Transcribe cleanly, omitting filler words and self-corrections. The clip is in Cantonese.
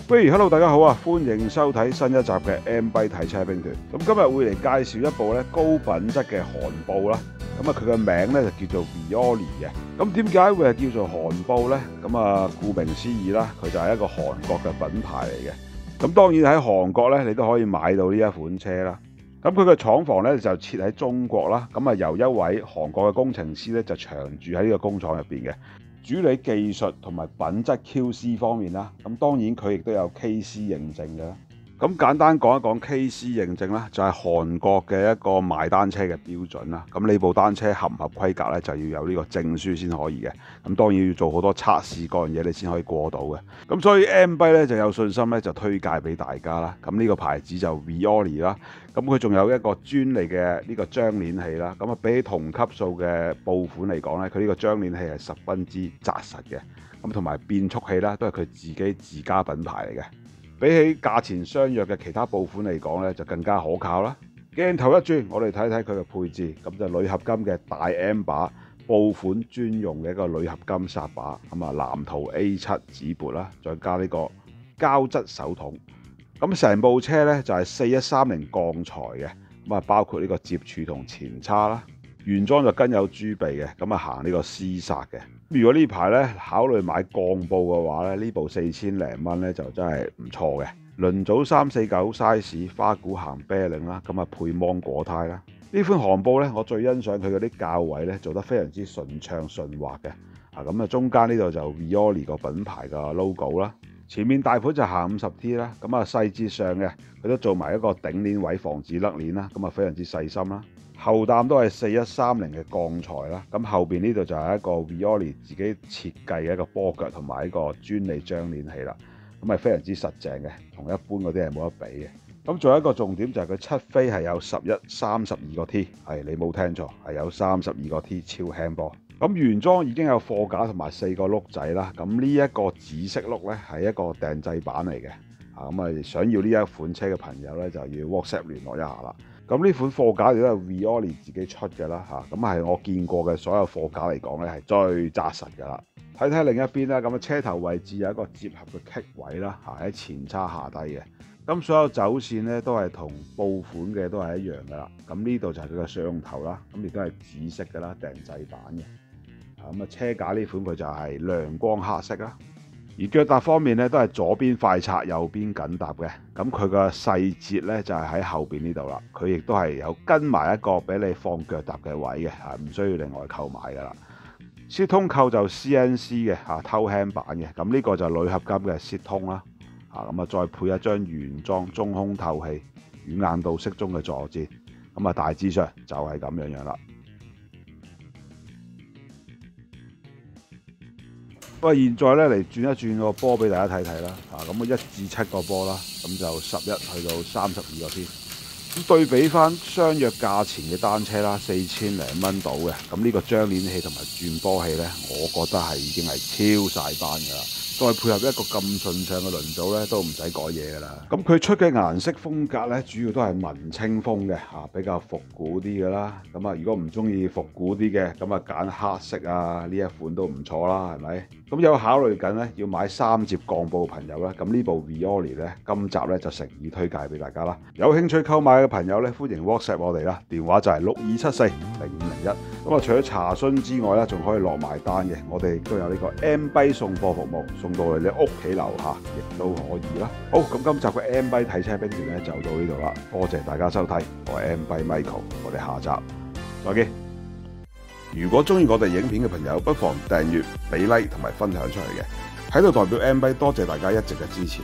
喂 ，Hello， 大家好啊！歡迎收睇新一集嘅 MBike 睇車兵團。咁今日會嚟介紹一部咧高品質嘅韓布啦。咁啊，佢嘅名咧就叫做 Viore 嘅。咁點解會係叫做韓布咧？咁啊，顧名思義啦，佢就係一個韓國嘅品牌嚟嘅。咁當然喺韓國咧，你都可以買到呢一款車啦。咁佢嘅廠房咧就設喺中國啦。咁啊，由一位韓國嘅工程師咧就長住喺呢個工廠入邊嘅。主理技術同埋品質 QC 方面啦，咁當然佢亦都有 KC 認證嘅。咁簡單講一講 KC 認證啦，就係韓國嘅一個賣單車嘅標準啦。咁你部單車合唔合規格咧，就要有呢個證書先可以嘅。咁當然要做好多測試嗰樣嘢，你先可以過到嘅。咁所以 MBike 咧就有信心咧，就推介俾大家啦。咁呢個牌子就 Viore 啦。咁佢仲有一個專利嘅呢個張鏈器啦。咁啊，比起同級數嘅布款嚟講咧，佢呢個張鏈器係十分之紮實嘅。咁同埋變速器啦，都係佢自家品牌嚟嘅。比起價錢相若嘅其他布款嚟講咧，就更加可靠啦。鏡頭一轉，我哋睇睇佢嘅配置，咁就鋁合金嘅大 M 把，布款專用嘅一個鋁合金剎把，咁啊藍圖 A7 指撥啦，再加呢個膠質手筒。咁成部車咧就係4130鋼材嘅，咁啊包括呢個接柱同前叉啦。原裝就跟有豬鼻嘅，咁啊行呢個 C 剎嘅。如果呢排咧考慮買鋼布嘅話咧，呢部4000零蚊咧就真係唔錯嘅。輪組349 size， 花鼓行啤令啦，咁啊配芒果胎啦。呢款韓布咧，我最欣賞佢嗰啲校位咧做得非常之順暢順滑嘅。咁啊中間呢度就 Viore 個品牌嘅 logo 啦。前面大盤就行 50T 啦，咁啊細節上嘅佢都做埋一個頂鏈位防止甩鏈啦，咁啊非常之細心啦。後擔都係4130嘅鋼材啦，咁後邊呢度就係一個 Viore 自己設計嘅一個波腳同埋一個專利張鏈器啦，咁係非常之實淨嘅，同一般嗰啲係冇得比嘅。咁仲有一個重點就係佢七飛係有1132個 T， 係你冇聽錯，係有32個 T 超輕波。咁原裝已經有貨架同埋4個轆仔啦，咁呢一個紫色轆咧係一個訂製版嚟嘅，咁啊想要呢一款車嘅朋友咧就要 WhatsApp 聯絡一下啦。咁呢款貨架亦都係 Viore 自己出嘅啦，咁係我見過嘅所有貨架嚟講咧係最紮實㗎啦。睇睇另一邊啦，咁啊車頭位置有一個接合嘅棘位啦，喺前叉下低嘅。咁所有走線咧都係同布款嘅都係一樣㗎啦。咁呢度就係佢嘅上頭啦，咁亦都係紫色㗎啦，訂製版嘅。咁啊車架呢款佢就係亮光黑色啦。而腳踏方面咧，都係左邊快拆，右邊緊踏嘅。咁佢個細節咧就係喺後邊呢度啦。佢亦都係有跟埋一個俾你放腳踏嘅位嘅，唔需要另外購買噶啦。楔通扣就 CNC 嘅，偷輕版嘅。咁呢個就鋁合金嘅楔通啦。咁啊再配一張原裝中空透氣、軟硬度適中嘅坐墊。咁啊大致上就係咁樣啦。不過現在咧嚟轉一轉個波俾大家睇睇啦，咁啊1至7個波啦，咁就11去到32個 T， 咁對比翻相約價錢嘅單車啦，4000零蚊到嘅，咁呢個張鏈器同埋轉波器咧，我覺得係已經係超晒班㗎啦。再配合一個咁順暢嘅輪組咧，都唔使改嘢㗎啦。咁佢出嘅顏色風格咧，主要都係文青風嘅，比較復古啲㗎啦。咁啊，如果唔中意復古啲嘅，咁啊揀黑色啊呢一款都唔錯啦，係咪？咁有考慮緊咧要買3節鋼布嘅朋友咧，咁呢部 Viore 咧，今集咧就誠意推介俾大家啦。有興趣購買嘅朋友咧，歡迎 WhatsApp 我哋啦，電話就係62740501。咁啊，除咗查詢之外咧，仲可以落埋單嘅。我哋亦都有呢個 MBike 送貨服務，送到去你屋企樓下，亦都可以啦。好，咁今集嘅 MBike 睇車兵團咧就到呢度啦，多謝大家收睇，我係 MBike Michael， 我哋下集再見。如果中意我哋影片嘅朋友，不妨訂閱、俾 like 同埋分享出去嘅，喺度代表 MBike多謝大家一直嘅支持。